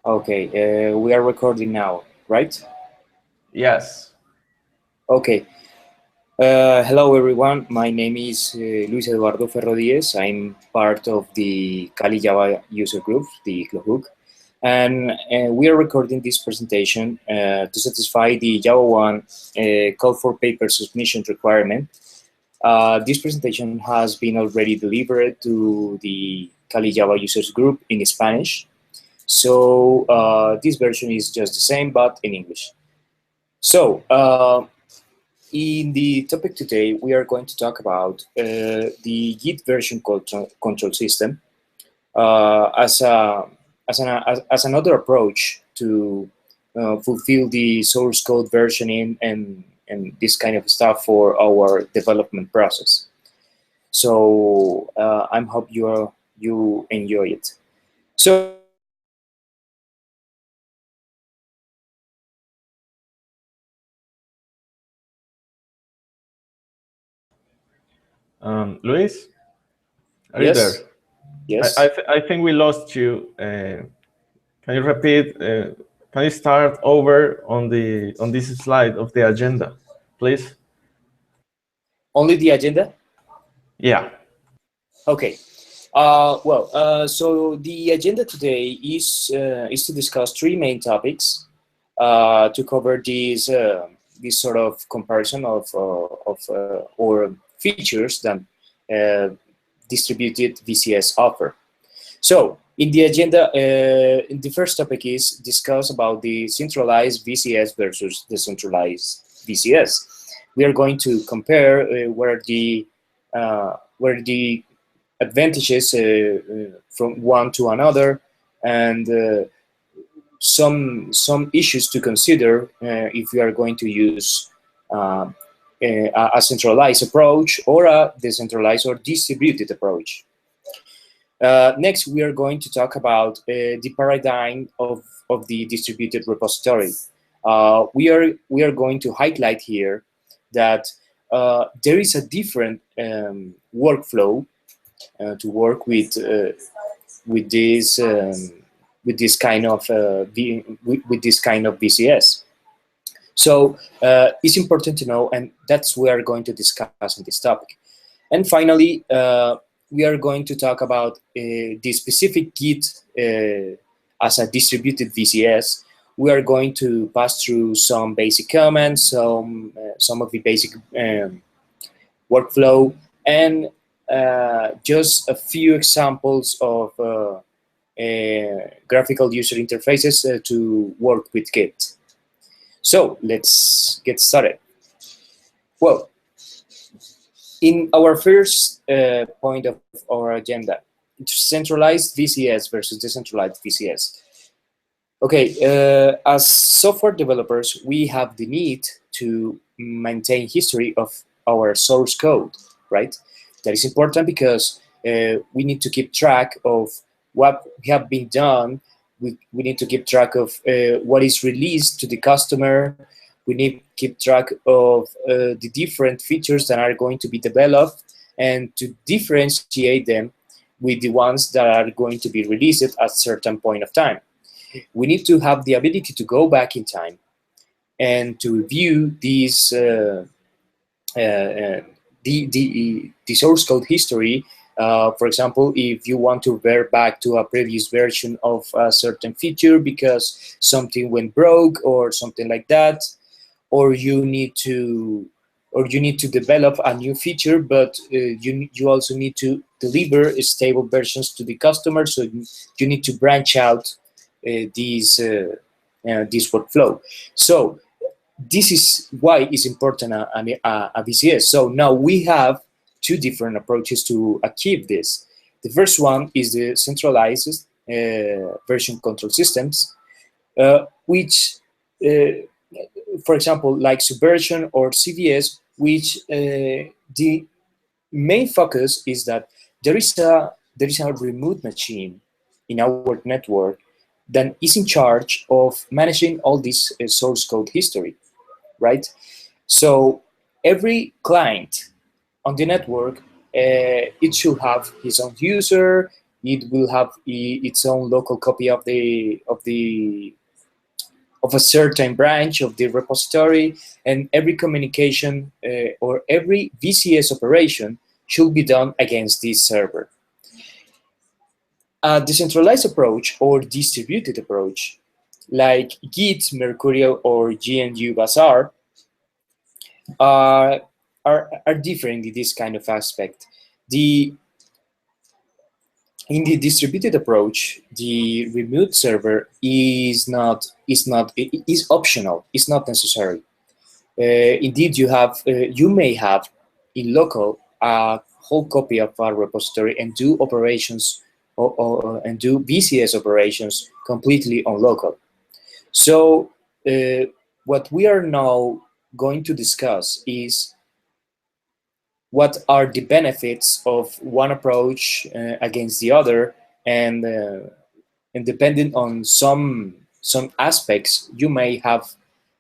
Okay, we are recording now, right? Yes. Okay. Hello, everyone. My name is Luis Eduardo Ferro. I'm part of the Cali Java User Group, the Hook, and we are recording this presentation to satisfy the JavaOne call for paper submission requirement. This presentation has been already delivered to the Cali Java Users Group in Spanish. So this version is just the same, but in English. So in the topic today, we are going to talk about the Git version control system as another approach to fulfill the source code versioning and this kind of stuff for our development process. So I hope you enjoy it. So Luis, are you there? yes, yes. I think we lost you. Can you repeat? Can you start over on this slide of the agenda, please? Only the agenda? Yeah. Okay. So the agenda today is to discuss three main topics to cover this sort of comparison of or features that uh, distributed VCS offer. So in the agenda, the first topic is discuss about the centralized VCS versus decentralized VCS. We are going to compare where the advantages from one to another, and some issues to consider if we are going to use a centralized approach or a decentralized or distributed approach. Next, we are going to talk about the paradigm of the distributed repository. We are going to highlight here that there is a different workflow to work with this with this kind of with this kind of VCS. So it's important to know, and that's what we are going to discuss on this topic. And finally, we are going to talk about the specific Git as a distributed VCS. We are going to pass through some basic comments, some of the basic workflow, and just a few examples of graphical user interfaces to work with Git. So let's get started. Well, in our first point of our agenda, centralized VCS versus decentralized VCS. Okay, as software developers, we have the need to maintain history of our source code, right? That is important because we need to keep track of what have been done. We need to keep track of what is released to the customer. We need to keep track of the different features that are going to be developed and to differentiate them with the ones that are going to be released at a certain point of time. We need to have the ability to go back in time and to review these the source code history. For example, if you want to revert back to a previous version of a certain feature because something went broke or something like that, or you need to develop a new feature, but you also need to deliver stable versions to the customer. So you need to branch out this workflow. So this is why it's important a VCS. So now we have two different approaches to achieve this. The first one is the centralized version control systems, which, for example, like Subversion or CVS, which the main focus is that there is a remote machine in our network that is in charge of managing all this source code history, right? So every client on the network, it should have his own user, It will have its own local copy of a certain branch of the repository, and every communication or every VCS operation should be done against this server. A decentralized approach or distributed approach, like Git, Mercurial, or GNU Bazaar, are different in this kind of aspect. In the distributed approach, the remote server is optional. It's not necessary. Indeed, you may have in local a whole copy of our repository and do operations and do VCS operations completely on local. So what we are now going to discuss is what are the benefits of one approach against the other, and depending on some aspects, you may have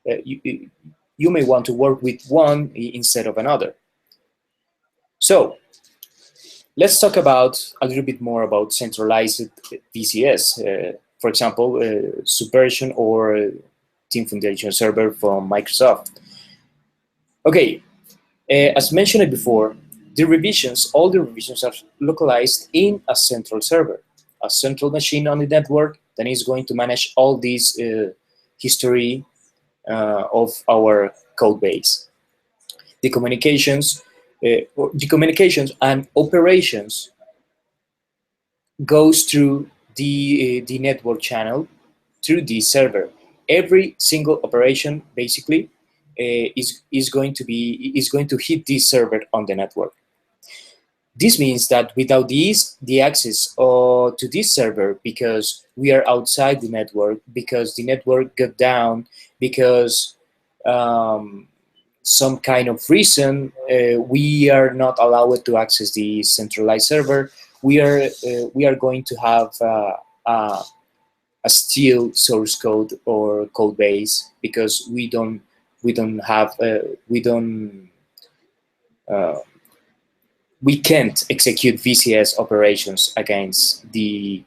you may want to work with one instead of another. So let's talk about a little bit more about centralized VCS. For example, Subversion or Team Foundation Server from Microsoft. Okay, as mentioned before, all the revisions are localized in a central server, a central machine on the network that is going to manage all this history of our code base. The communications and operations goes through the network channel through the server. Every single operation basically is going to hit this server on the network. This means that without the access to this server, because we are outside the network, because the network got down, because some kind of reason we are not allowed to access the centralized server, we are going to have a still source code or code base, because we can't execute VCS operations against the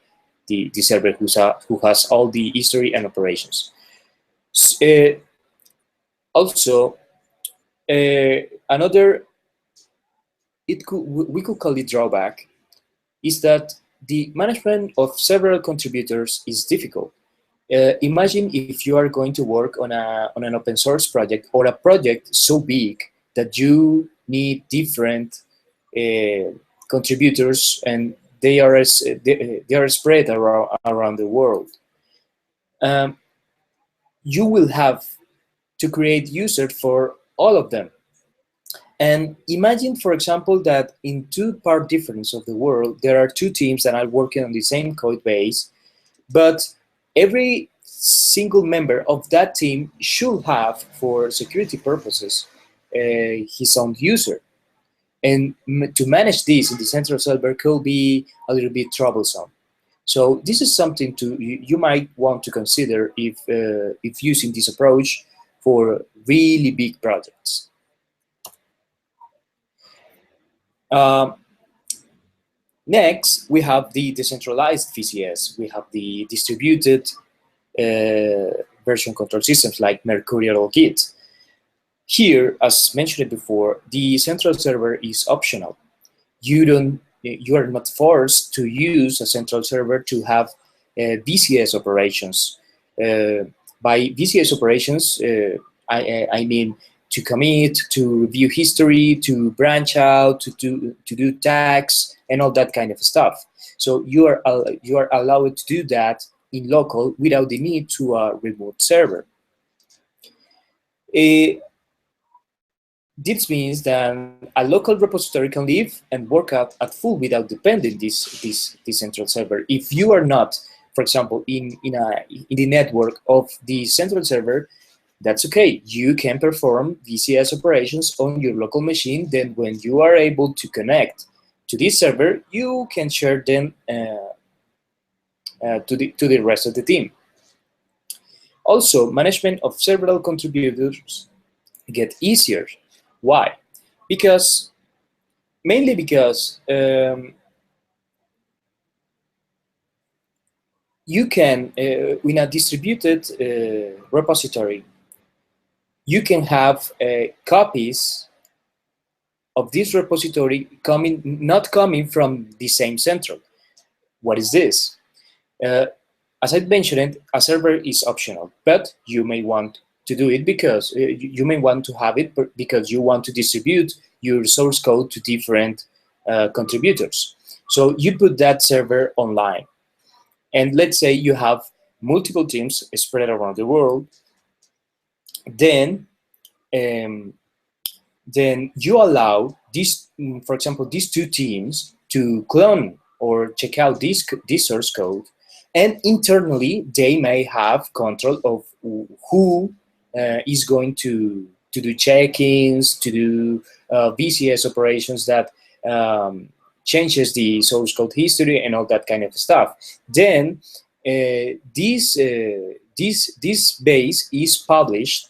server who has all the history and operations. Also, we could call it drawback, is that the management of several contributors is difficult. Imagine if you are going to work on an open source project, or a project so big that you need different contributors, and they are spread around the world. You will have to create users for all of them. And imagine, for example, that in two part difference of the world, there are two teams that are working on the same code base, but every single member of that team should have, for security purposes, his own user. And to manage this in the central server could be a little bit troublesome. So this is something you might want to consider if using this approach for really big projects. Next, we have the decentralized VCS. We have the distributed version control systems like Mercurial or Git. Here, as mentioned before, the central server is optional. You are not forced to use a central server to have VCS operations. By VCS operations, I mean to commit, to review history, to branch out, to do tags, and all that kind of stuff. So you are allowed to do that in local without the need to a remote server. This means that a local repository can live and work at full without depending this central server. If you are not, for example, in the network of the central server, that's okay. You can perform VCS operations on your local machine. Then when you are able to connect to this server, you can share them to the rest of the team. Also, management of several contributors get easier. Why? Mainly because you can, in a distributed repository, you can have copies of this repository not coming from the same central. What is this? As I mentioned, a server is optional, but you may want to do it because you may want to have it because you want to distribute your source code to different contributors. So you put that server online. And let's say you have multiple teams spread around the world. Then you allow these, for example, these two teams to clone or check out this source code, and internally they may have control of who is going to do check-ins, to do VCS operations that changes the source code history and all that kind of stuff. Then this base is published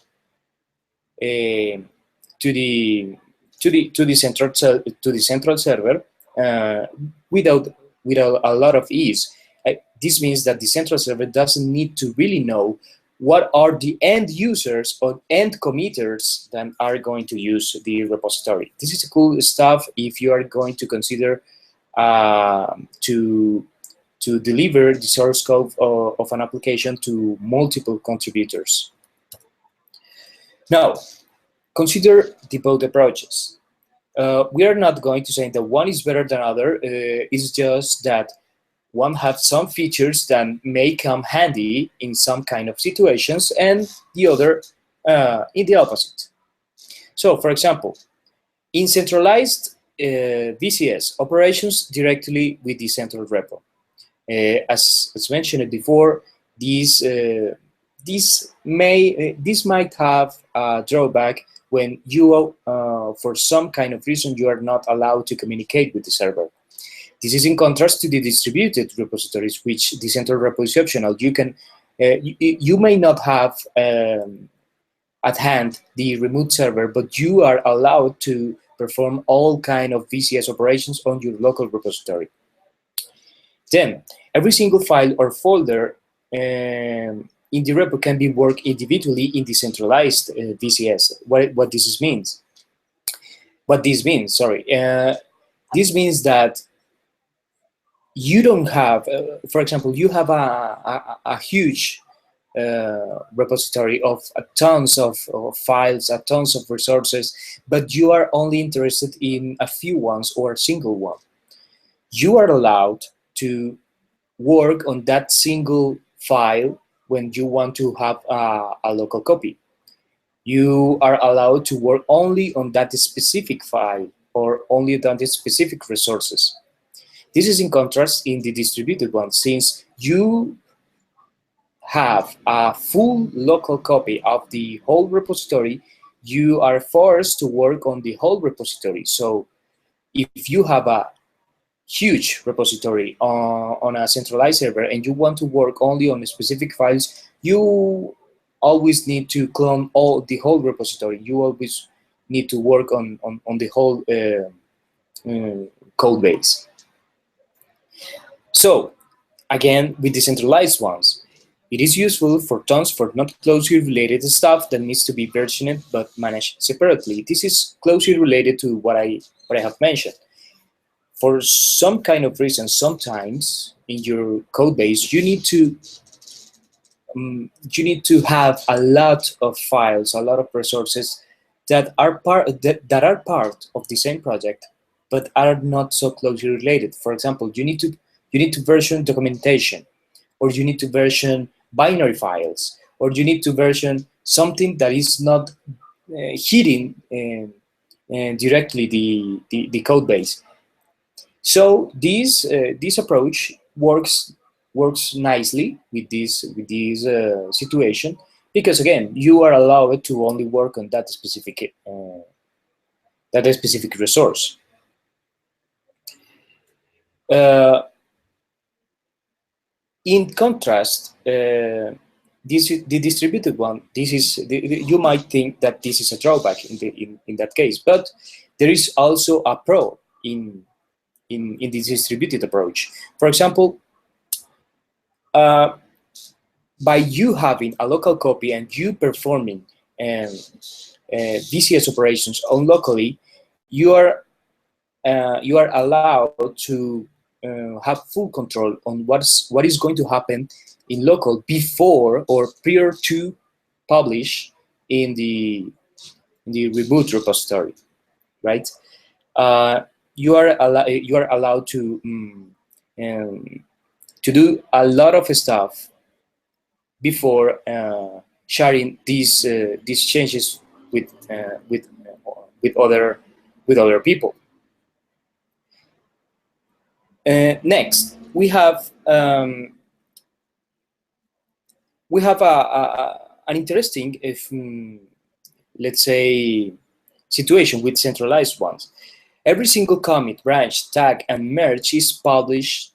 to the central server without a lot of ease. This means that the central server doesn't need to really know what are the end users or end committers that are going to use the repository. This is cool stuff if you are going to consider to deliver the source code of an application to multiple contributors. Now, consider the both approaches. We are not going to say that one is better than other. It's just that one has some features that may come handy in some kind of situations, and the other in the opposite. So, for example, in centralized VCS, operations directly with the central repo. As mentioned before, this might have a drawback when you, for some kind of reason, you are not allowed to communicate with the server. This is in contrast to the distributed repositories, which the central repo is optional. You may not have at hand the remote server, but you are allowed to perform all kind of VCS operations on your local repository. Then, every single file or folder in the repo can be worked individually in decentralized VCS. What this means? This means that you don't have, for example, you have a huge repository of tons of files, tons of resources, but you are only interested in a few ones or a single one. You are allowed to work on that single file when you want to have a local copy. You are allowed to work only on that specific file or only on the specific resources. This is in contrast in the distributed one. Since you have a full local copy of the whole repository, you are forced to work on the whole repository. So if you have a huge repository on a centralized server and you want to work only on specific files, you always need to clone the whole repository. You always need to work on the whole code base. So again, with decentralized ones, it is useful for tons for not closely related stuff that needs to be versioned but managed separately. This is closely related to what I have mentioned. For some kind of reason, sometimes in your code base, you need to have a lot of files, a lot of resources that are part of the same project, but are not so closely related. For example, you need to version documentation, or you need to version binary files, or you need to version something that is not hitting directly the code base. So this approach works nicely with this situation, because again, you are allowed to only work on that specific resource. In contrast, the distributed one, you might think that this is a drawback in that case, but there is also a pro in this distributed approach. For example, by you having a local copy and you performing VCS operations on locally, you are allowed to have full control on what is going to happen in local before or prior to publish in the remote repository, right? You are allowed to do a lot of stuff before sharing these changes with other people. Next, we have an interesting, let's say, situation with centralized ones. Every single commit, branch, tag, and merge is published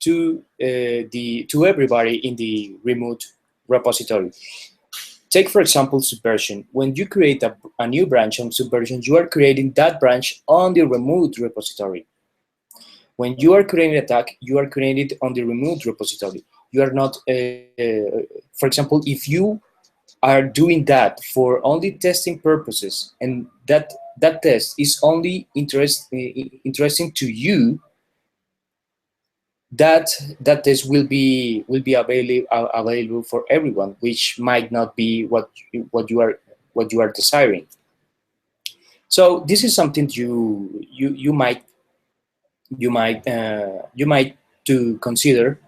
to everybody in the remote repository. Take, for example, Subversion. When you create a new branch on Subversion, you are creating that branch on the remote repository. When you are creating a tag, you are creating it on the remote repository. You are not, for example, if you are doing that for only testing purposes, and that test is only interesting to you, that test will be available for everyone, which might not be what you are desiring. So this is something you might to consider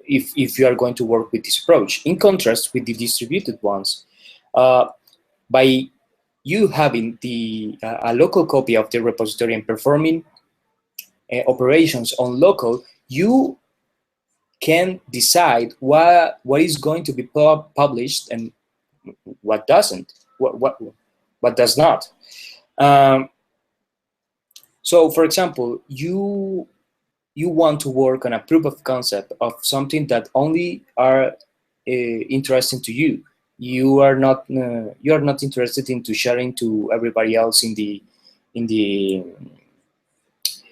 if you are going to work with this approach. In contrast with the distributed ones, by you having a local copy of the repository and performing operations on local, you can decide what is going to be published and what doesn't, what does not. So, for example, you want to work on a proof of concept of something that only are interesting to you. You are not interested into sharing to everybody else in the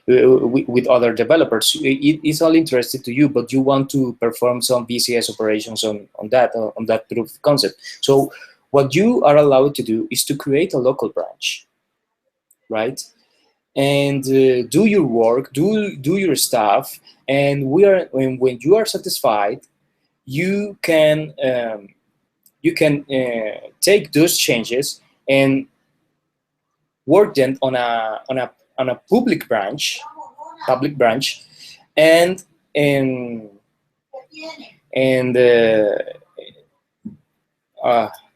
with other developers. It is all interested to you, but you want to perform some VCS operations on that proof of concept. So what you are allowed to do is to create a local branch, right? And do your work, do your stuff, and when you are satisfied, you can take those changes and work them on a public branch, and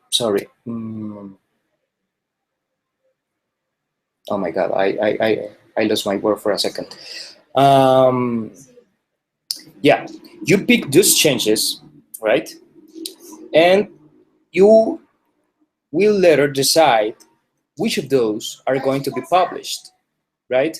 sorry. Oh my God, I lost my word for a second. Yeah, you pick those changes, right? And you will later decide which of those are going to be published, right?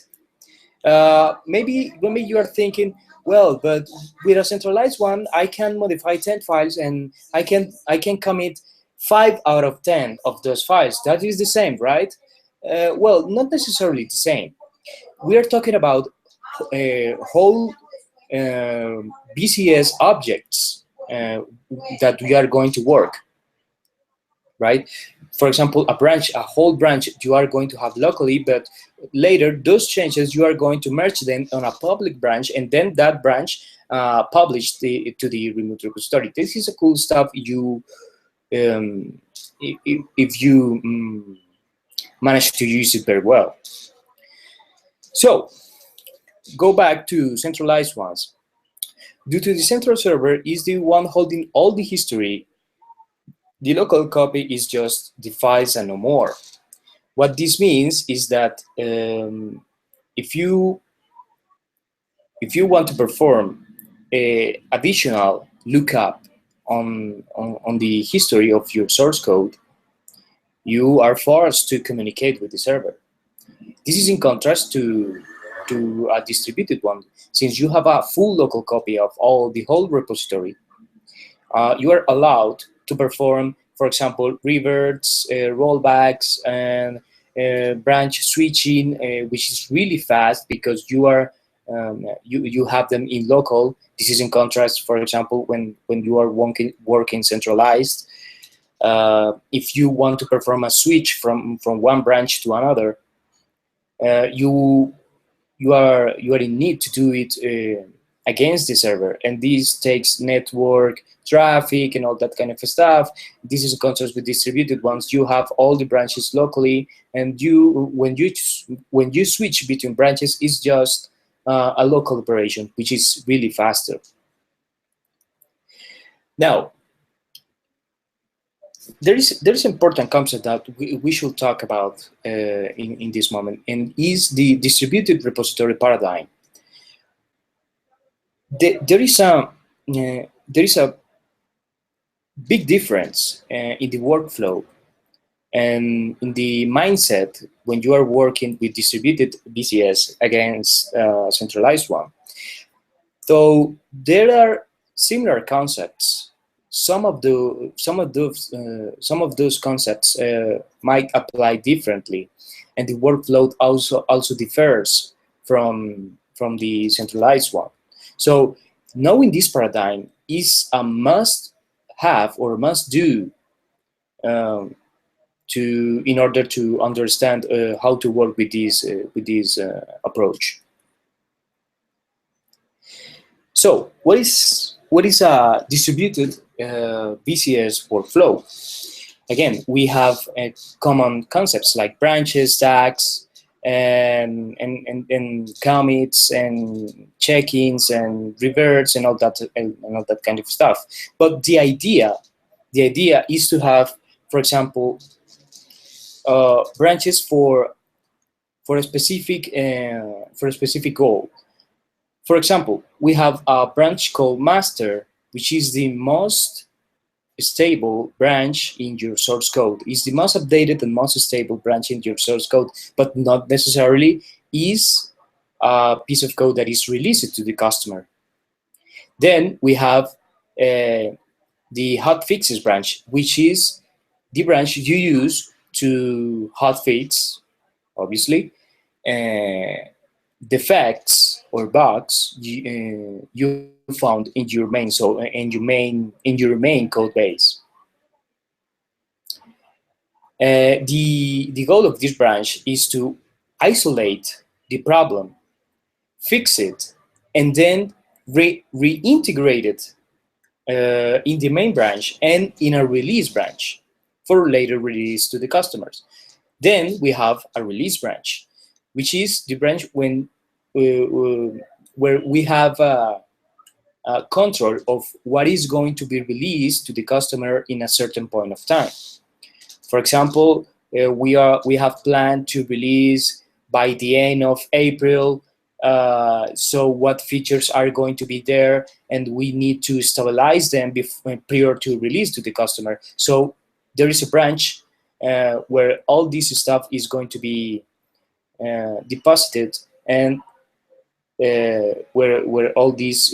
Maybe you are thinking, well, but with a centralized one, I can modify 10 files and I can commit 5 out of 10 of those files. That is the same, right? Well, not necessarily the same. We are talking about whole VCS objects that we are going to work, right? For example, a whole branch you are going to have locally, but later those changes you are going to merge them on a public branch, and then that branch published to the remote repository. This is a cool stuff. You if you manage to use it very well. So go back to centralized ones. Due to the central server is the one holding all the history, the local copy is just the files and no more. What this means is that if you want to perform a additional lookup on the history of your source code, you are forced to communicate with the server. This is in contrast to a distributed one. Since you have a full local copy of the whole repository, you are allowed to perform, for example, reverts, rollbacks, and branch switching, which is really fast because you are you have them in local. This is in contrast, for example, when you are working centralized. If you want to perform a switch from one branch to another, you are in need to do it against the server, and this takes network traffic and all that kind of stuff. This is in contrast with distributed ones. You have all the branches locally, and when you switch between branches, it's just a local operation, which is really faster. Now, there is important concept that we should talk about in this moment, and is the distributed repository paradigm. There is a big difference in the workflow and in the mindset when you are working with distributed VCS against centralized one. Though there are similar concepts, some of those concepts might apply differently, and the workflow also differs from the centralized one. So knowing this paradigm is a must-have or must-do in order to understand how to work with this approach. So what is a distributed VCS workflow? Again, we have common concepts like branches, tags, and commits and check-ins and reverts and all that kind of stuff. But the idea is to have, for example, branches for a specific goal. For example, we have a branch called master, which is the most stable branch in your source code. It's the most updated and most stable branch in your source code, but not necessarily is a piece of code that is released to the customer. Then we have the hotfixes branch, which is the branch you use to hotfix, obviously, defects or bugs you found in your main code base. The goal of this branch is to isolate the problem, fix it, and then reintegrate it in the main branch and in a release branch for later release to the customers. Then we have a release branch, which is the branch where we have control of what is going to be released to the customer in a certain point of time. For example, we have planned to release by the end of April. So what features are going to be there, and we need to stabilize them prior to release to the customer. So there is a branch where all this stuff is going to be deposited, and where all these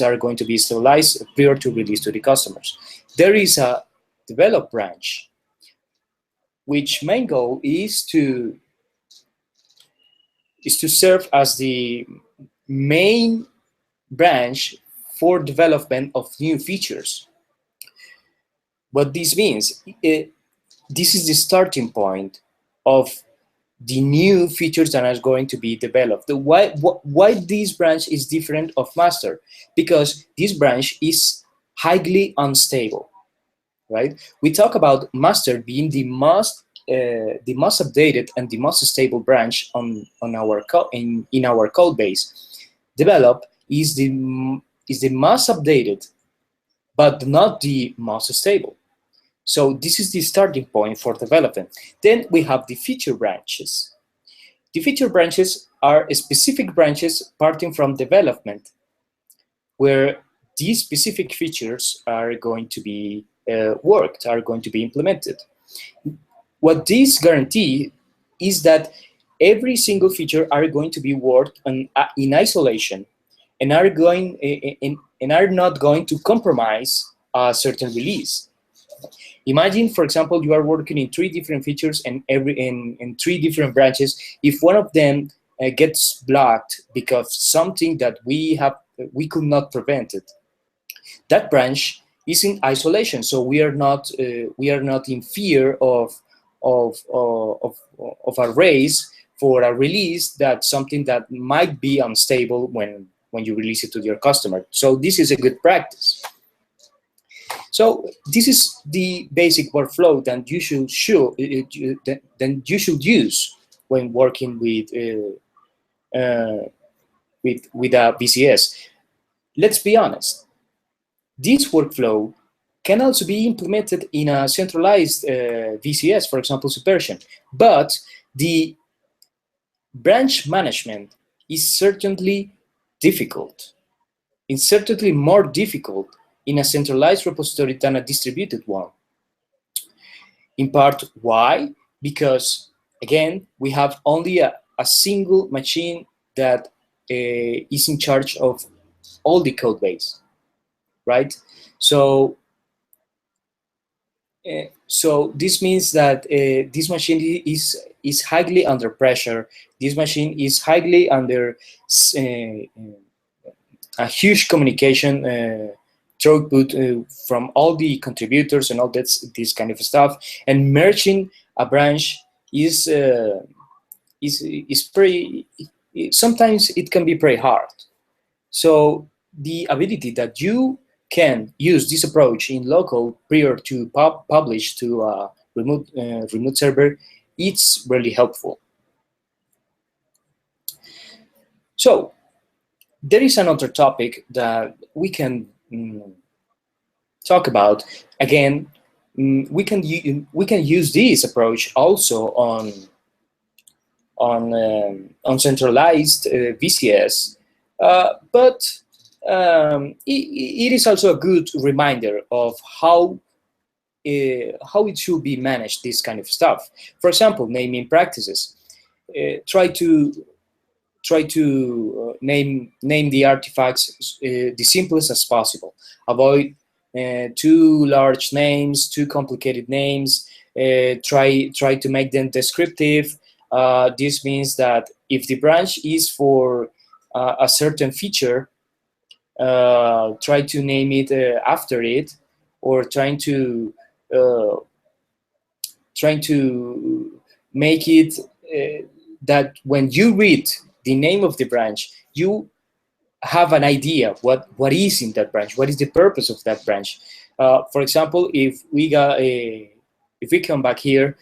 are going to be stabilized prior to release to the customers. There is a develop branch, which main goal is to serve as the main branch for development of new features. What this means, this is the starting point of the new features that are going to be developed. Why this branch is different of master? Because this branch is highly unstable, right? We talk about master being the most updated and the most stable branch in our code base. Develop is the most updated, but not the most stable. So this is the starting point for development. Then we have the feature branches. The feature branches are specific branches starting from development, where these specific features are going to be worked, are going to be implemented. What this guarantee is that every single feature are going to be worked in isolation, and are not going to compromise a certain release. Imagine, for example, you are working in 3 different features and in 3 different branches. If one of them gets blocked because something that we could not prevent it, that branch is in isolation. So we are not in fear of a race for a release, that something that might be unstable when you release it to your customer. So this is a good practice. So this is the basic workflow that you should use when working with a VCS. Let's be honest. This workflow can also be implemented in a centralized VCS, for example, Subversion. But the branch management is certainly difficult. It's certainly more difficult in a centralized repository than a distributed one. In part, why? Because, again, we have only a single machine that is in charge of all the code base, right? So this means that this machine is highly under pressure. This machine is highly under a huge communication throughput from all the contributors and all this kind of stuff. And merging a branch is pretty. Sometimes it can be pretty hard. So the ability that you can use this approach in local prior to publish to a remote server, it's really helpful. So there is another topic that we can talk about. Again, we can use this approach also on centralized VCS, but it is also a good reminder of how it should be managed, this kind of stuff. For example, naming practices. Try to name the artifacts the simplest as possible. Avoid too large names, too complicated names. Try to make them descriptive. This means that if the branch is for a certain feature, try to name it after it, or trying to make it that when you read the name of the branch, you have an idea what is in that branch, what is the purpose of that branch. For example, if we come back here,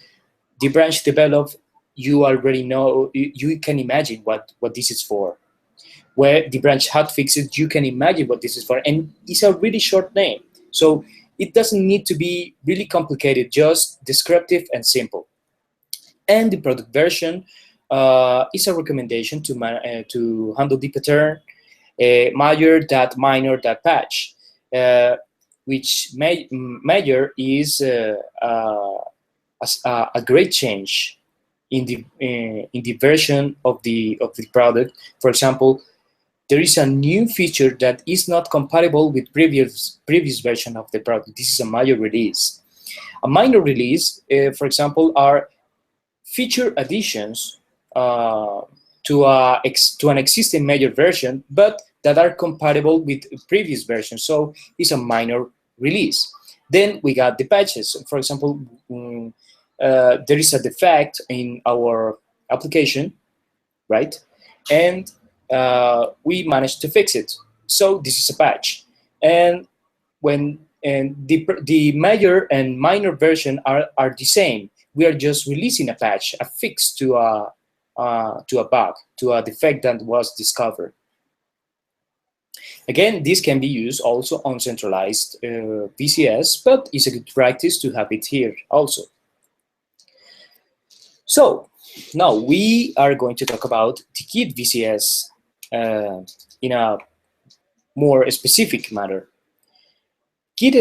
the branch developed, you already know, you can imagine what this is for. Where the branch hotfixes, you can imagine what this is for, and it's a really short name. So it doesn't need to be really complicated, just descriptive and simple. And the product version is a recommendation to handle the pattern major.minor.patch, which major is a great change in the version of the product. For example, there is a new feature that is not compatible with previous version of the product. This is a major release. A minor release, for example, are feature additions to an existing major version, but that are compatible with previous versions. So it's a minor release. Then we got the patches. For example, there is a defect in our application, right? And we managed to fix it. So this is a patch. And when the major and minor version are the same, we are just releasing a patch, a fix to a bug, to a defect that was discovered. Again, this can be used also on centralized VCS, but it's a good practice to have it here also. So now we are going to talk about the Git VCS in a more specific manner. Git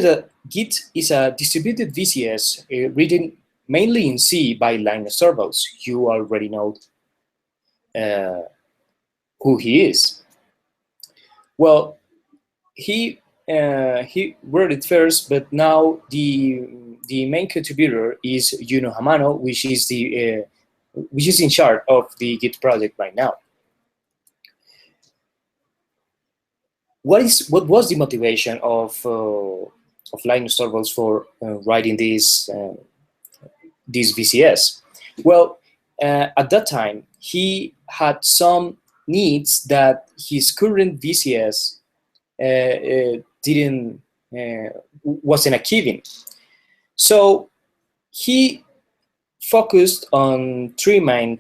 is a distributed VCS written mainly in C by Linus Torvalds. You already know who he is. Well, he wrote it first, but now the main contributor is Yuno Hamano, which is in charge of the Git project right now. what was the motivation of Linus Torvalds for writing this VCS? Well, at that time, he had some needs that his current VCS didn't wasn't achieving. So he focused on three main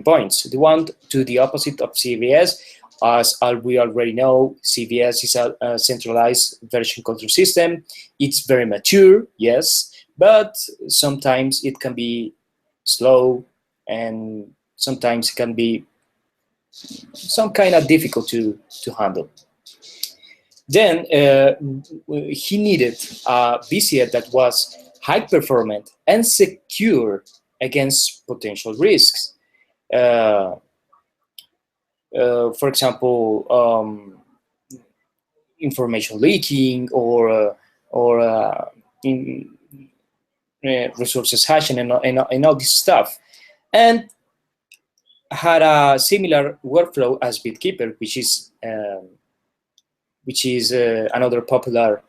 points. The one to the opposite of CVS, as we already know, CVS is a centralized version control system. It's very mature, yes, but sometimes it can be slow, and sometimes it can be some kind of difficult to handle. Then he needed a VCS that was high performant and secure against potential risks. For example, information leaking or resources hashing and all this stuff, and had a similar workflow as BitKeeper, which is another popular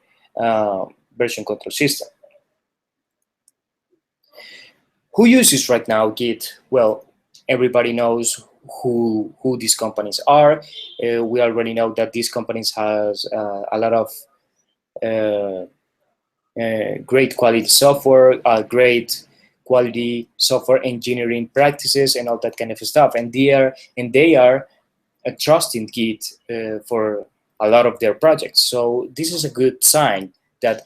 version control system. Who uses right now Git? Well, everybody knows who these companies are. We already know that these companies has a lot of great quality software, great quality software engineering practices, and all that kind of stuff. And they are trusting Git for a lot of their projects. So this is a good sign that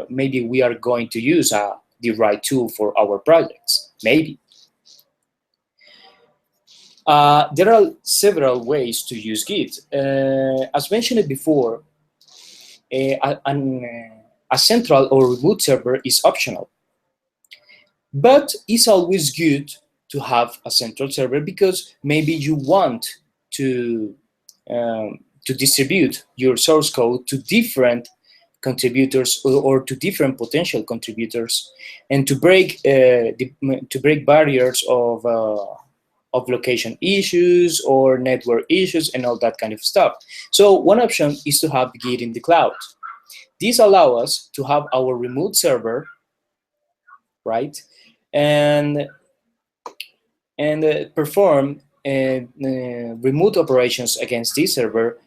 maybe we are going to use the right tool for our projects, maybe. There are several ways to use Git. As mentioned before, a central or remote server is optional, but it's always good to have a central server because maybe you want to distribute your source code to different contributors or to different potential contributors, and to break barriers of location issues or network issues and all that kind of stuff. So one option is to have Git in the cloud. This allows us to have our remote server, right, and perform remote operations against this server,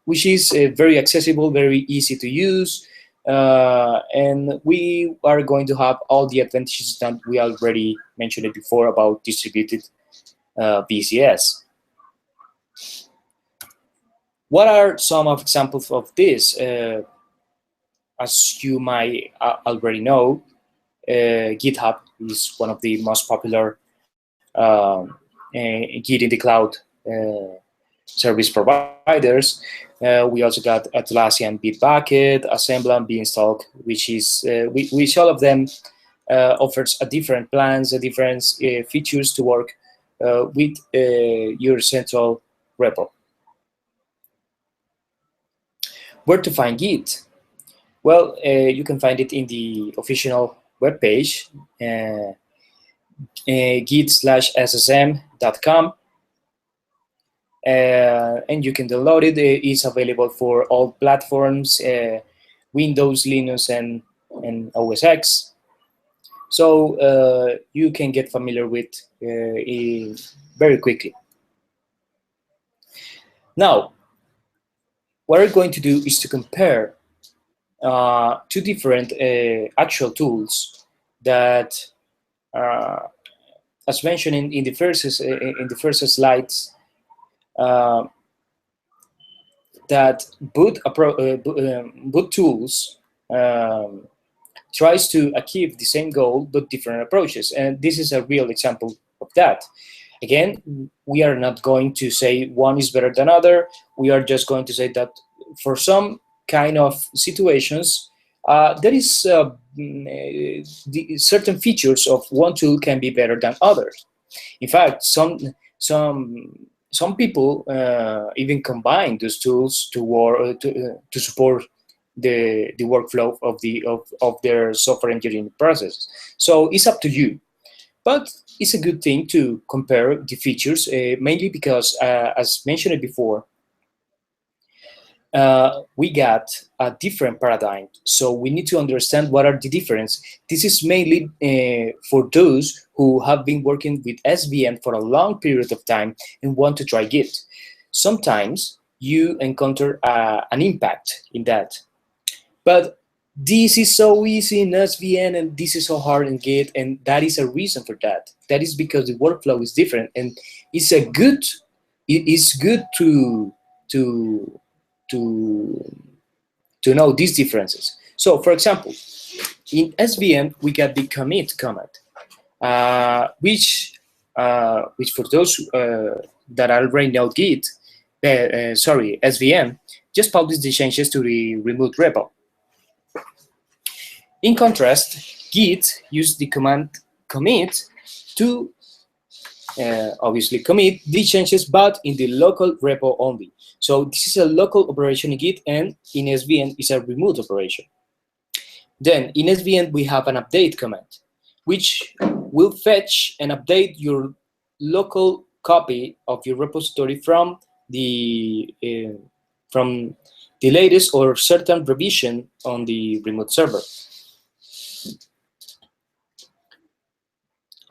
which is very accessible, very easy to use, and we are going to have all the advantages that we already mentioned before about distributed VCS. What are some of examples of this? As you might already know, GitHub is one of the most popular Git in the cloud service providers. We also got Atlassian Bitbucket, Assembler, Beanstalk, which all of them offers a different plans, a different features to work with your central repo. Where to find Git? Well, you can find it in the official webpage, git/ssm.com. And you can download it. It's available for all platforms, Windows, Linux, and OS X. So you can get familiar with it very quickly. Now, what we're going to do is to compare two different actual tools that, as mentioned in the first slides, that boot tools tries to achieve the same goal but different approaches, and this is a real example of that. Again, we are not going to say one is better than other. We are just going to say that for some kind of situations, there is the certain features of one tool can be better than others. In fact, some people even combine those tools to support the workflow of their software engineering process. So it's up to you, but it's a good thing to compare the features, mainly because, as mentioned before, we got a different paradigm. So we need to understand what are the differences. This is mainly for those who have been working with SVN for a long period of time and want to try Git. Sometimes you encounter an impact in that. But this is so easy in SVN and this is so hard in Git, and that is a reason for that. That is because the workflow is different, and it's good to know these differences. So, for example, in SVN we got the commit command, which for those that already know Git, SVN, just publish the changes to the remote repo. In contrast, Git uses the command commit to obviously commit the changes, but in the local repo only. So this is a local operation in Git, and in SVN is a remote operation. Then in SVN we have an update command, which will fetch and update your local copy of your repository from the latest or certain revision on the remote server.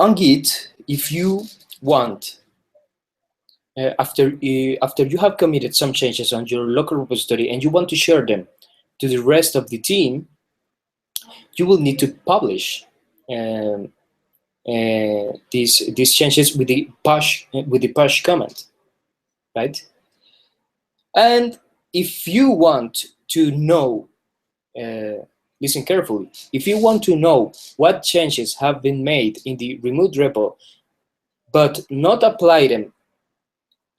On Git, if you want, after you have committed some changes on your local repository and you want to share them to the rest of the team, you will need to publish these changes with the push command, right? And if you want to know, listen carefully, if you want to know what changes have been made in the remote repo, but not apply them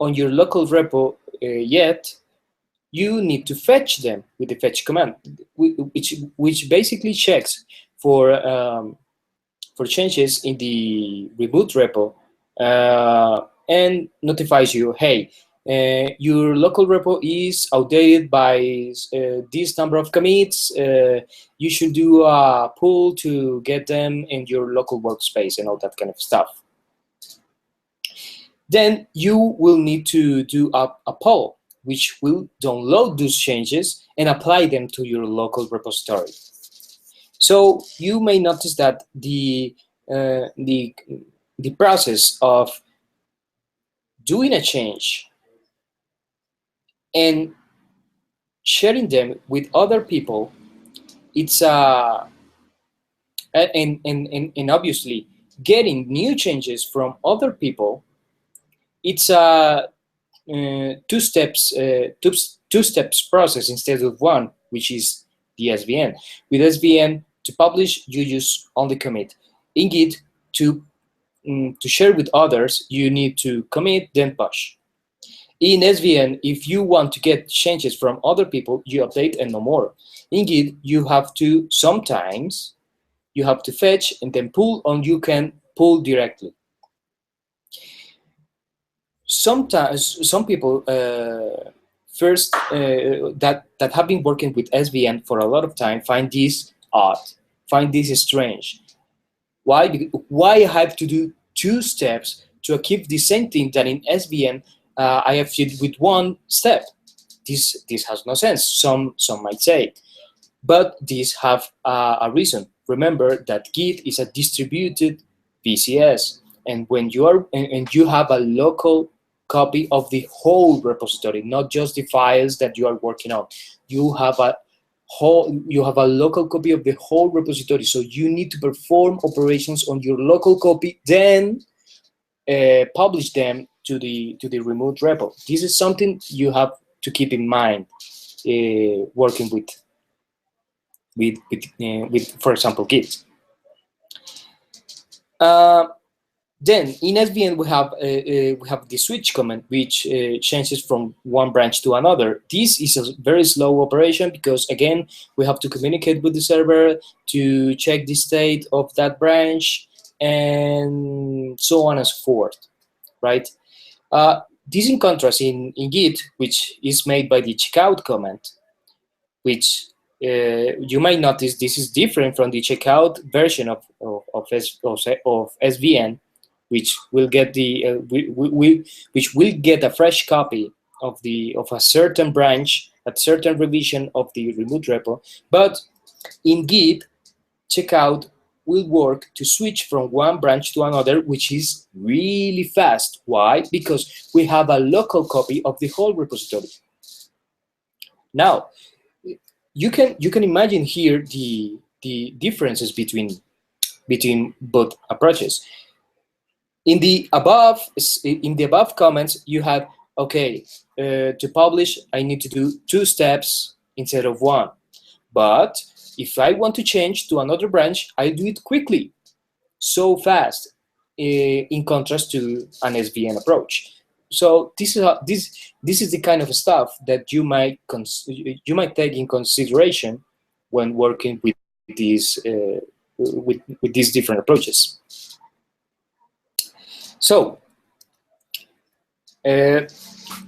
on your local repo yet, you need to fetch them with the fetch command, which basically checks for changes in the remote repo and notifies you, hey, your local repo is outdated by this number of commits. You should do a pull to get them in your local workspace and all that kind of stuff. Then you will need to do a poll, which will download those changes and apply them to your local repository. So you may notice that the process of doing a change and sharing them with other people, it's and obviously getting new changes from other people, it's a two steps process instead of one, which is the SVN. With SVN, to publish, you use only commit. In Git, to share with others, you need to commit, then push. In SVN, if you want to get changes from other people, you update and no more. In Git, you have to, sometimes, you have to fetch and then pull, or you can pull directly. Sometimes, some people first that have been working with SVN for a lot of time find this odd, find this strange. Why I have to do two steps to achieve the same thing that in SVN I have to do with one step? This has no sense. Some might say, but these have a reason. Remember that Git is a distributed VCS, and when you are and you have a local copy of the whole repository, not just the files that you are working on. You have a local copy of the whole repository, so you need to perform operations on your local copy, then publish them to the remote repo. This is something you have to keep in mind working with for example, Git. Then in SVN we have the switch command, which changes from one branch to another. This is a very slow operation because, again, we have to communicate with the server to check the state of that branch and so on and so forth, right? This in contrast in Git, which is made by the checkout command, which you might notice this is different from the checkout version of SVN, which will get which will get a fresh copy of a certain branch a certain revision of the remote repo. But in Git, checkout will work to switch from one branch to another, which is really fast. Why? Because we have a local copy of the whole repository. Now, you can imagine here the differences between both approaches. In the above comments, you have, okay, to publish, I need to do 2 steps instead of 1. But if I want to change to another branch, I do it quickly, so fast, in contrast to an SVN approach. So this is the kind of stuff that you might take in consideration when working with these with these different approaches. So,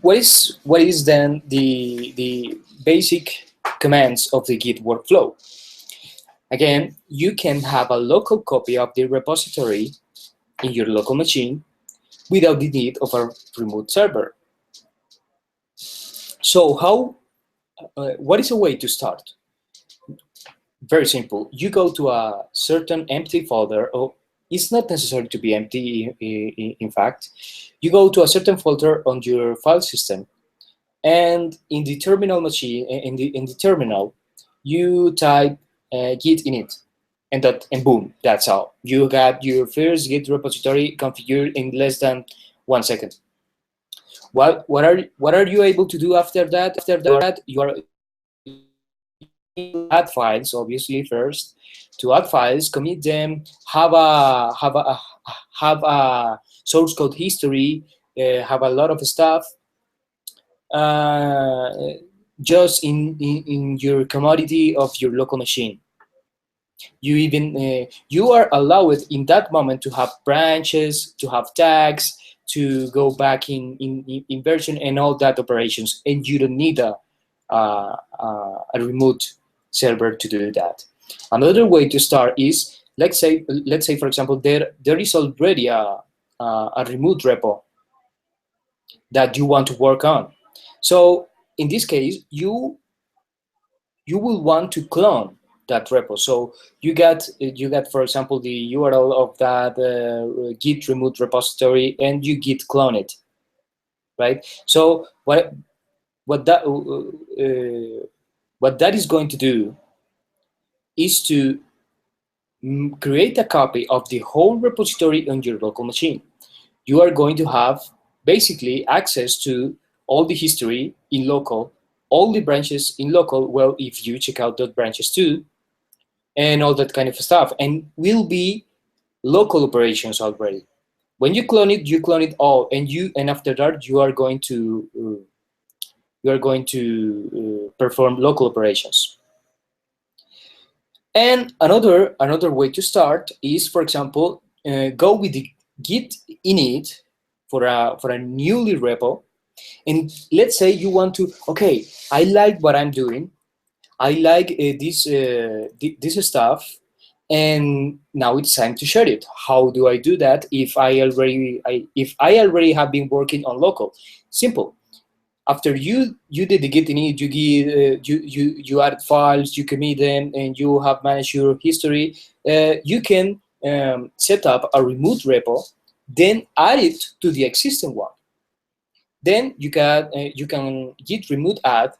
what is then the basic commands of the Git workflow? Again, you can have a local copy of the repository in your local machine without the need of a remote server. So what is a way to start? Very simple. You go to a certain empty folder, or it's not necessary to be empty, in fact. You go to a certain folder on your file system, and in the terminal machine, in the terminal, you type git init, and boom, that's all. You got your first Git repository configured in less than 1 second. What are you able to do after that? After that, you are add files, obviously, first. To add files, commit them, have a source code history, have a lot of stuff. Just in your commodity of your local machine. You are allowed in that moment to have branches, to have tags, to go back in version and all that operations, and you don't need a remote server to do that. Another way to start is, let's say for example, there is already a remote repo that you want to work on. So in this case, you will want to clone that repo. So you get, for example, the URL of that Git remote repository, and you git clone it, right? So what that is going to do is to create a copy of the whole repository on your local machine. You are going to have basically access to all the history in local, all the branches in local, well, if you check out those branches too, and all that kind of stuff, and will be local operations already. When you clone it all, and after that you are going to perform local operations. And another way to start is, for example, go with the git init for a newly repo, and let's say you want to, okay, I like what I'm doing, I like this stuff, and now it's time to share it. How do I do that if I already have been working on local? Simple. After you did the git init, you add files, you commit them, and you have managed your history, you can set up a remote repo, then add it to the existing one. Then you can git remote add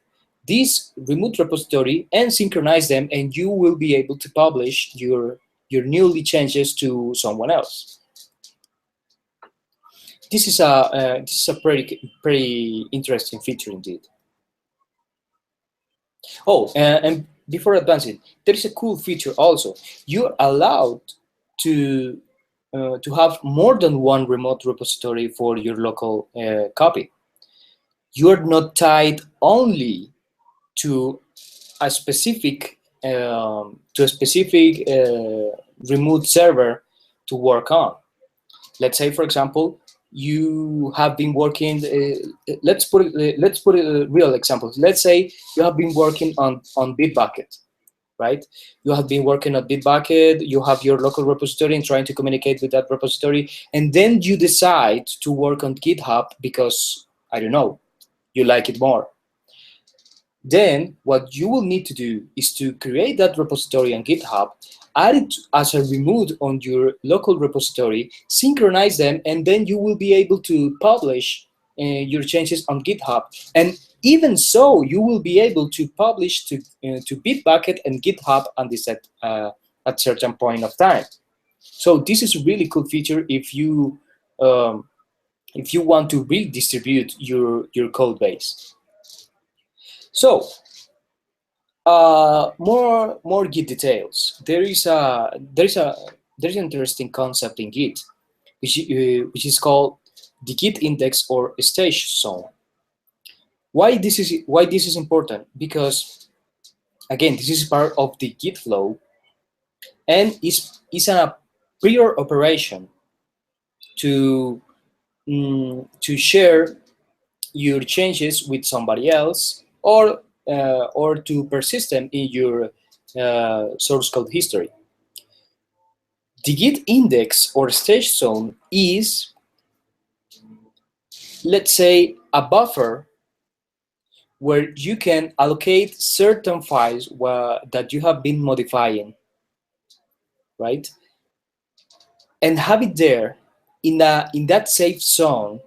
this remote repository and synchronize them, and you will be able to publish your newly changes to someone else. This is a pretty interesting feature indeed. Oh, and before advancing, there is a cool feature also. You're allowed to have more than one remote repository for your local copy. You're not tied only to a specific remote server to work on. Let's say, for example, you have been working. Let's put a real example. Let's say you have been working on Bitbucket, right? You have been working on Bitbucket. You have your local repository and trying to communicate with that repository, and then you decide to work on GitHub because, I don't know, you like it more. Then what you will need to do is to create that repository on GitHub, add it as a remote on your local repository, synchronize them, and then you will be able to publish your changes on GitHub. And even so, you will be able to publish to Bitbucket and GitHub on this at certain point of time. So this is a really cool feature if you want to redistribute your code base. So more Git details. There's an interesting concept in Git, which is called the Git index or stage zone. Why this is important? Because again, this is part of the Git flow, and is a prior operation to share your changes with somebody else, or to persist them in your source code history. The Git index or stage zone is, let's say, a buffer where you can allocate certain files that you have been modifying, right? And have it there in that safe zone.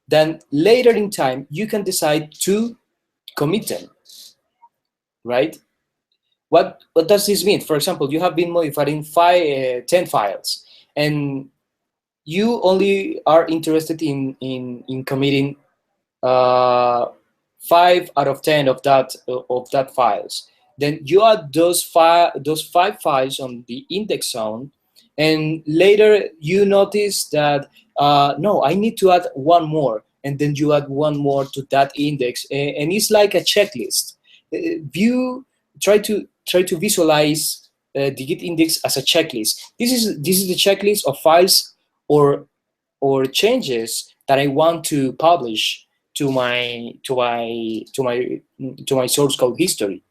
Then later in time, you can decide to commit them, right? What does this mean? For example, you have been modifying 10 files, and you only are interested in committing 5 out of 10 of that files. Then you add those five files on the index zone, and later you notice that no, I need to add one more, and then you add one more to that index, and it's like a checklist. View try to visualize the Git index as a checklist. This is the checklist of files or changes that I want to publish to my source code history.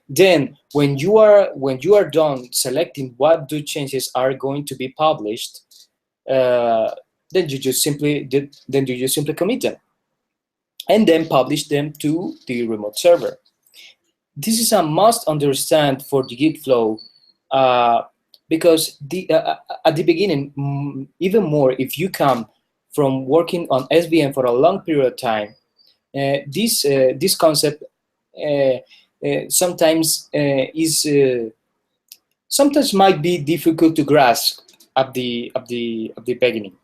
Then when you are done selecting what the changes are going to be published, then you just simply commit them and then publish them to the remote server. This is a must understand for the Git flow, because at the beginning, even more if you come from working on SVN for a long period of time, this concept sometimes sometimes might be difficult to grasp at the beginning.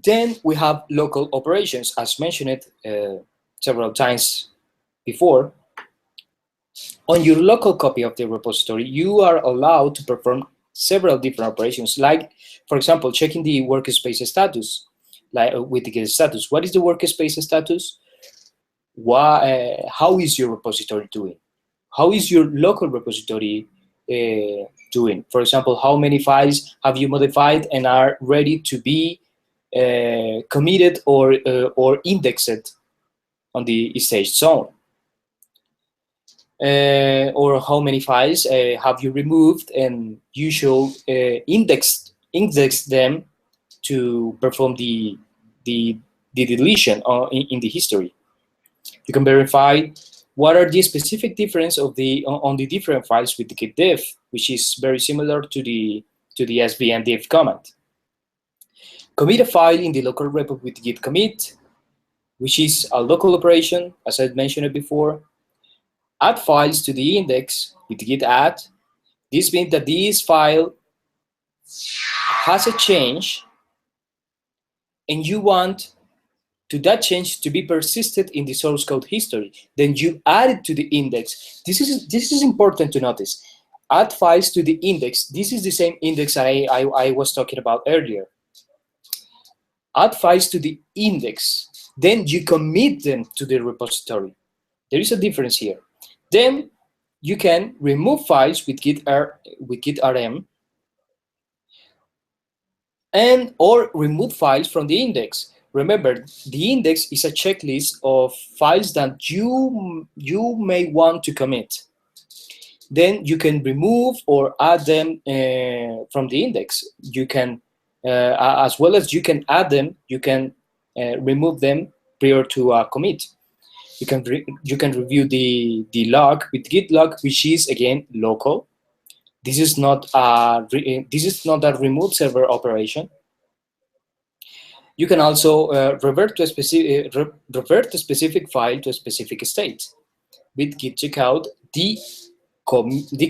Then we have local operations, as mentioned several times before. On your local copy of the repository, you are allowed to perform several different operations, like, for example, checking the workspace status, like with the Git status. What is the workspace status? How is your repository doing? How is your local repository doing? For example, how many files have you modified and are ready to be committed or indexed on the stage zone? Or how many files have you removed, and you should index them to perform the deletion in the history. You can verify what are the specific difference of on the different files with the git diff, which is very similar to the SVN diff command. Commit a file in the local repo with git commit, which is a local operation, as I mentioned before. Add files to the index with git add. This means that this file has a change, and you want that change to be persisted in the source code history. Then you add it to the index. This is important to notice. Add files to the index. This is the same index I was talking about earlier. Add files to the index. Then you commit them to the repository. There is a difference here. Then you can remove files with git rm, and or remove files from the index. Remember, the index is a checklist of files that you may want to commit. Then you can remove or add them from the index. You can, as well as you can add them, you can remove them prior to a commit. You can review the log with git log, which is again local. This is not a remote server operation. You can also revert to a specific file to a specific state. With git checkout, the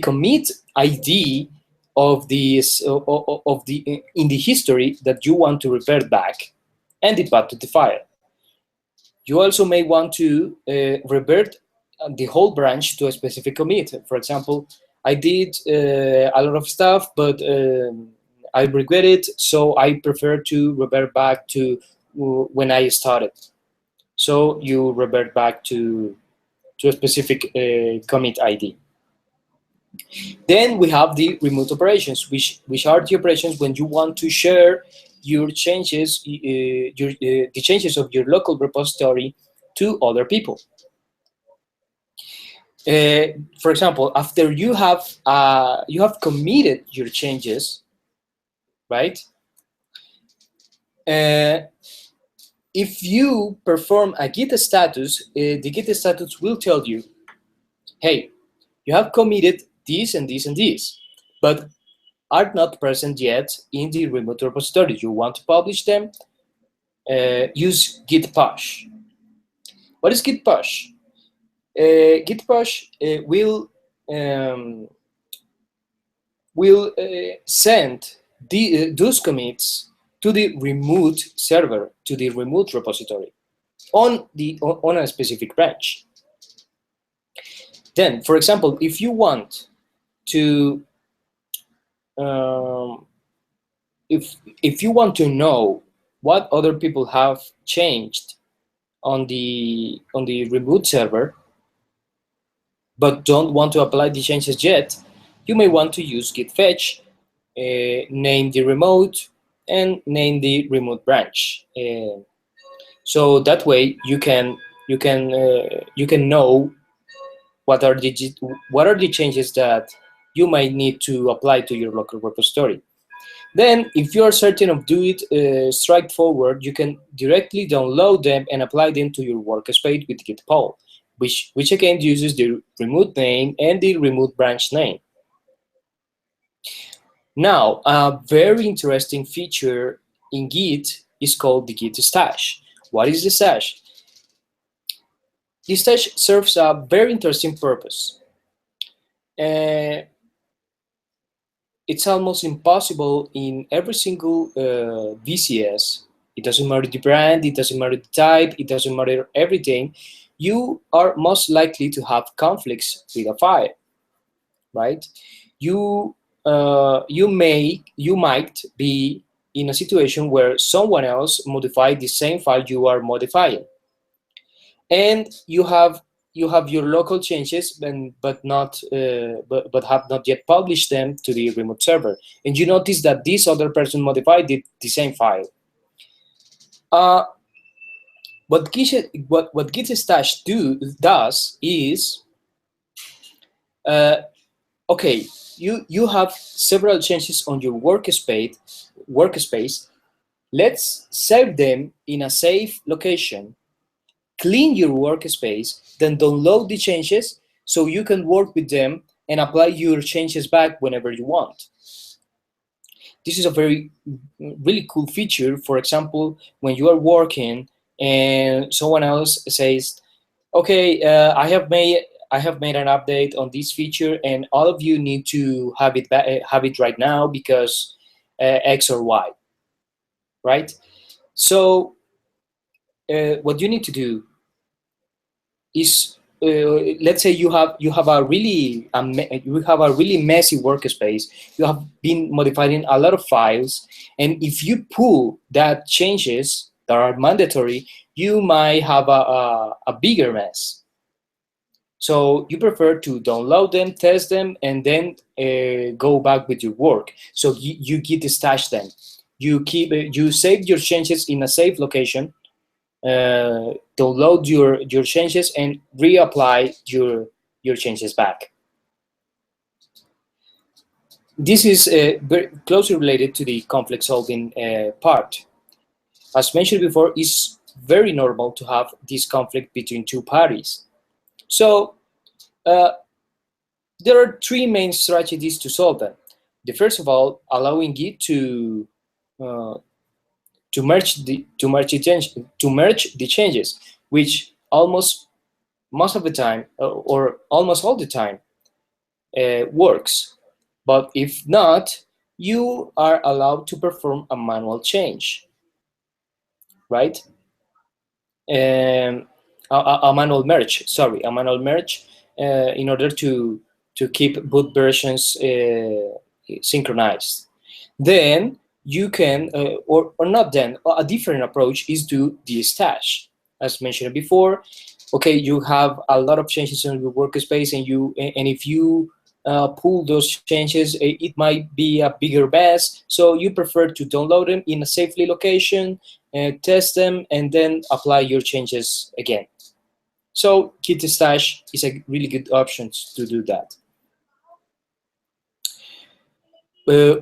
commit ID of in the history that you want to revert back, and the path to the file. You also may want to revert the whole branch to a specific commit. For example, I did a lot of stuff, but I regret it, so I prefer to revert back to when I started. So you revert back to a specific commit ID. Then we have the remote operations, which are the operations when you want to share your changes, the changes of your local repository to other people. For example, after you have committed your changes, right? If you perform a git status, the git status will tell you, hey, you have committed this and this and this, but are not present yet in the remote repository. You want to publish them? Use git push. What is git push? Git push will send those commits to the remote server, to the remote repository on a specific branch. Then, for example, if you want to if you want to know what other people have changed on the remote server, but don't want to apply the changes yet, you may want to use git fetch, name the remote, and name the remote branch. So that way you can know what are the changes that you might need to apply to your local repository. Then, if you are certain of doing it straightforward, you can directly download them and apply them to your workspace with git pull, which again uses the remote name and the remote branch name. Now, a very interesting feature in Git is called the Git stash. What is the stash? The stash serves a very interesting purpose. It's almost impossible in every single VCS. It doesn't matter the brand, it doesn't matter the type, it doesn't matter everything. You are most likely to have conflicts with a file, right? You might be in a situation where someone else modified the same file you are modifying, and you have your local changes, but have not yet published them to the remote server, and you notice that this other person modified the same file. What Git stash does is, okay, you have several changes on your workspace. Let's save them in a safe location, clean your workspace, then download the changes so you can work with them and apply your changes back whenever you want. This is a really cool feature. For example, when you are working and someone else says, okay, I have made an update on this feature and all of you need to have it right now because X or Y, right? So what you need to do is, let's say you have a really messy workspace. You have been modifying a lot of files, and if you pull that changes that are mandatory, you might have a bigger mess. So you prefer to download them, test them, and then go back with your work. So you Git stash them. You save your changes in a safe location. Download your changes and reapply your changes back. This is very closely related to the conflict solving part. As mentioned before, it's very normal to have this conflict between two parties. So there are three main strategies to solve them. The first of all, allowing Git to merge the changes, which most of the time or almost all the time works. But if not, you are allowed to perform a manual change, right? A manual merge, sorry, a manual merge in order to keep both versions synchronized. Then you can, or not then, a different approach is to de-stash. As mentioned before, okay, you have a lot of changes in your workspace, and if you pull those changes, it might be a bigger mess. So you prefer to download them in a safely location, test them, and then apply your changes again. So Git stash is a really good option to do that.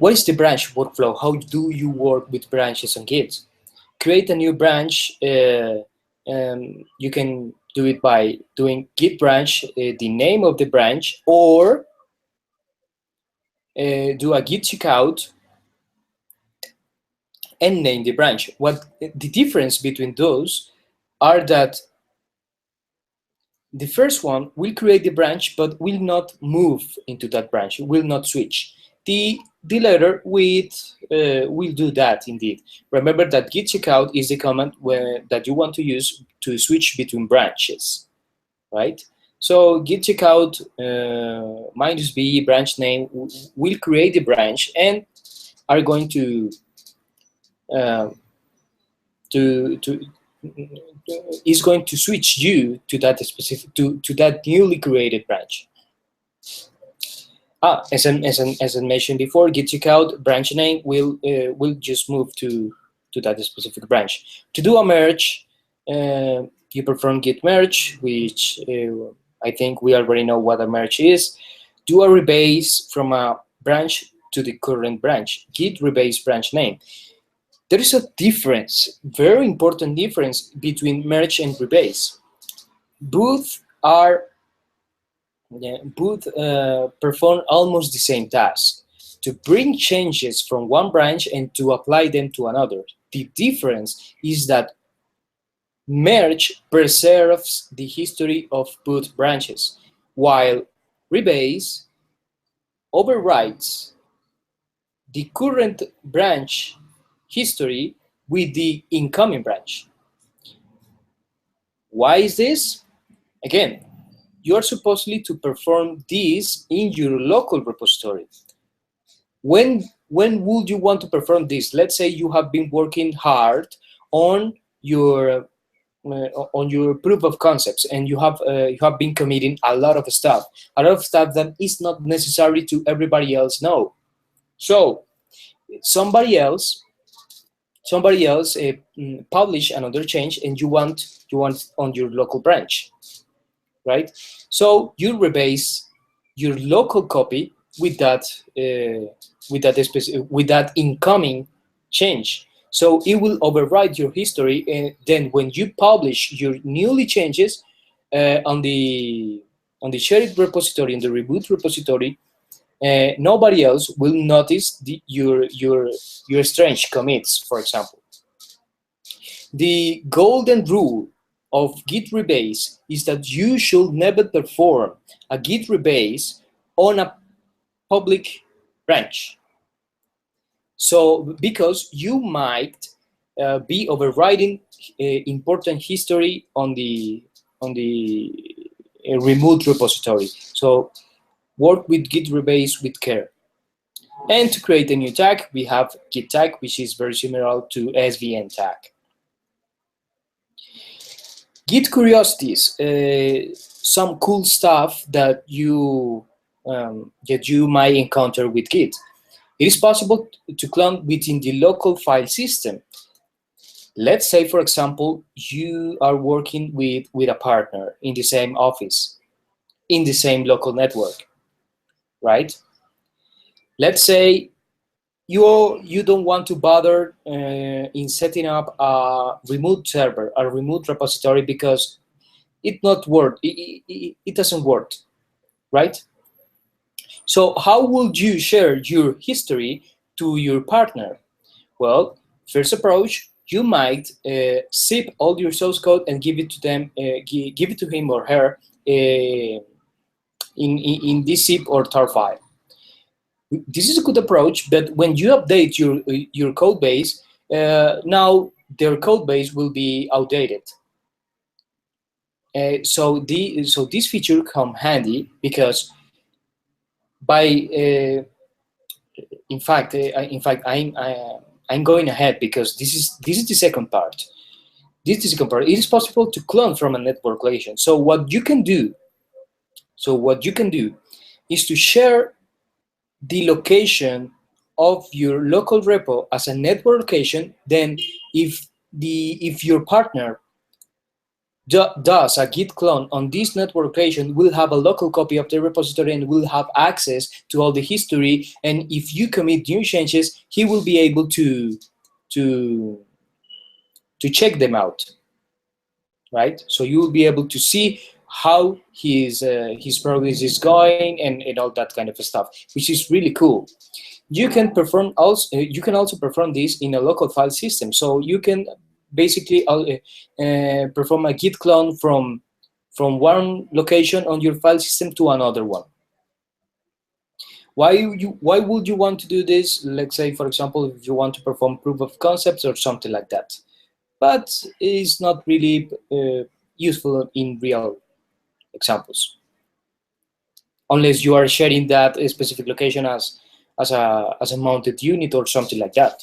What is the branch workflow? How do you work with branches on Git? Create a new branch. You can do it by doing git branch, the name of the branch, or do a git checkout and name the branch. What the difference between those are that the first one will create the branch but will not move into that branch, will not switch. The latter will do that indeed. Remember that git checkout is the command that you want to use to switch between branches, right? So git checkout -b branch name will create the branch and are going to is going to switch you to that specific to that newly created branch. As I mentioned before, git checkout branch name will just move to that specific branch. To do a merge, you perform git merge, which I think we already know what a merge is. Do a rebase from a branch to the current branch. Git rebase branch name. There is a difference, very important difference between merge and rebase. Both perform almost the same task, to bring changes from one branch and to apply them to another. The difference is that merge preserves the history of both branches, while rebase overwrites the current branch history with the incoming branch. Why is this? Again, you are supposedly to perform this in your local repository. When would you want to perform this? Let's say you have been working hard on your proof of concepts, and you have been committing a lot of stuff that is not necessary to everybody else know. So somebody else publish another change, and you want on your local branch, right? So you rebase your local copy with that incoming change. So it will override your history, and then when you publish your newly changes on the shared repository, in the reboot repository, nobody else will notice your strange commits, for example. The golden rule of git rebase is that you should never perform a git rebase on a public branch. So because you might be overriding important history on the remote repository. So work with git rebase with care. And to create a new tag, we have git tag, which is very similar to SVN tag. Git curiosities, some cool stuff that you might encounter with Git. It is possible to clone within the local file system. Let's say, for example, you are working with a partner in the same office, in the same local network, right? Let's say you don't want to bother in setting up a remote server, a remote repository, because it doesn't work, right? So how would you share your history to your partner? Well, first approach, you might zip all your source code and give it to them, give it to him or her in this zip or tar file. This is a good approach, but when you update your code base, now their code base will be outdated. So this feature come handy because by in fact I'm going ahead because this is the second part. This is the second part. It is possible to clone from a network location. So what you can do is to share the location of your local repo as a network location. Then if your partner does a git clone on this network location, will have a local copy of the repository and will have access to all the history. And if you commit new changes, he will be able to check them out, right? So you will be able to see how his progress is going and all that kind of stuff, which is really cool. You can also perform this in a local file system. So you can basically perform a git clone from one location on your file system to another one. Why would you want to do this? Let's say, for example, if you want to perform proof of concepts or something like that. But it's not really useful in real examples, unless you are sharing that specific location as a mounted unit or something like that.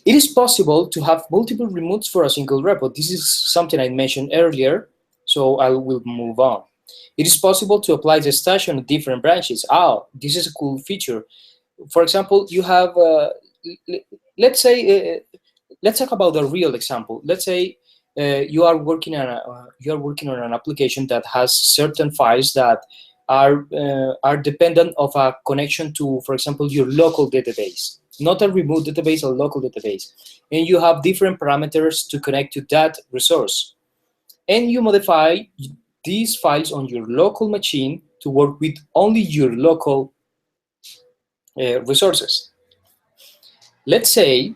It is possible to have multiple remotes for a single repo. This is something I mentioned earlier, so I will move on. It is possible to apply the stash on different branches. This is a cool feature. For example, you have, let's say, let's talk about a real example. Let's say you are working on an application that has certain files that are dependent of a connection to, for example, your local database, not a remote database, a local database, and you have different parameters to connect to that resource, and you modify these files on your local machine to work with only your local resources. Let's say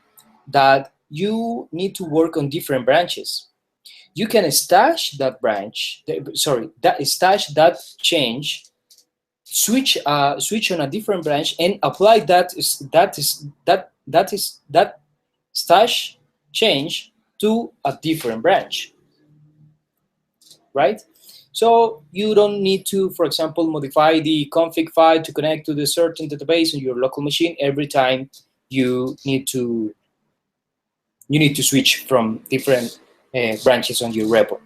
that you need to work on different branches. You can stash that branch, stash that change, switch on a different branch, and apply that stash change to a different branch, right? So you don't need to, for example, modify the config file to connect to the certain database on your local machine every time you need to switch from different branches on your repo.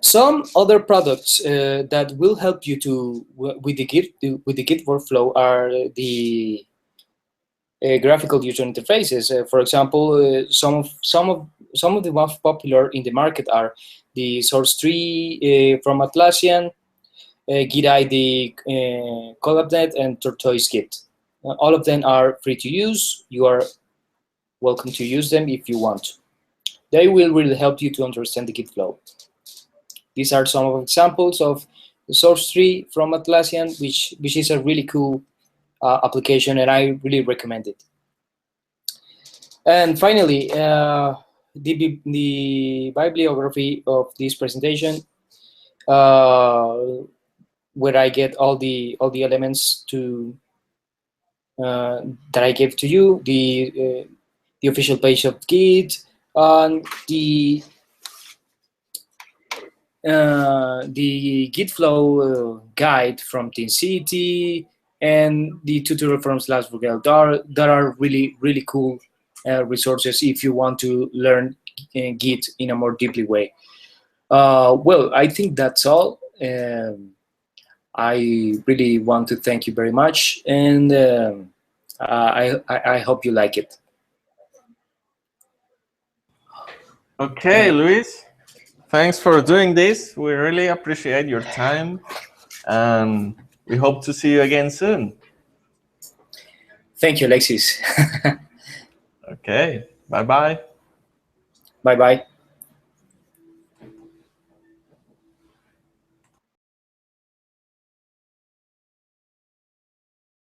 Some other products that will help you with the Git workflow are the graphical user interfaces. For example, some of the most popular in the market are the source tree from Atlassian, Git ID, Collabnet, and Tortoise Git. All of them are free to use. You are welcome to use them if you want. They will really help you to understand the Git flow. These are some of examples of the source tree from Atlassian, which is a really cool application, and I really recommend it. And finally, the bibliography of this presentation, where I get all the elements to that I gave to you, the official page of Git, and the Git flow guide from Team City, and the tutorial from /Vogel that are really cool resources if you want to learn Git in a more deeply way. Well, I think that's all. I really want to thank you very much, and I hope you like it. Okay, Luis. Thanks for doing this. We really appreciate your time, and We hope to see you again soon. Thank you, Alexis. Okay, bye-bye. Bye-bye.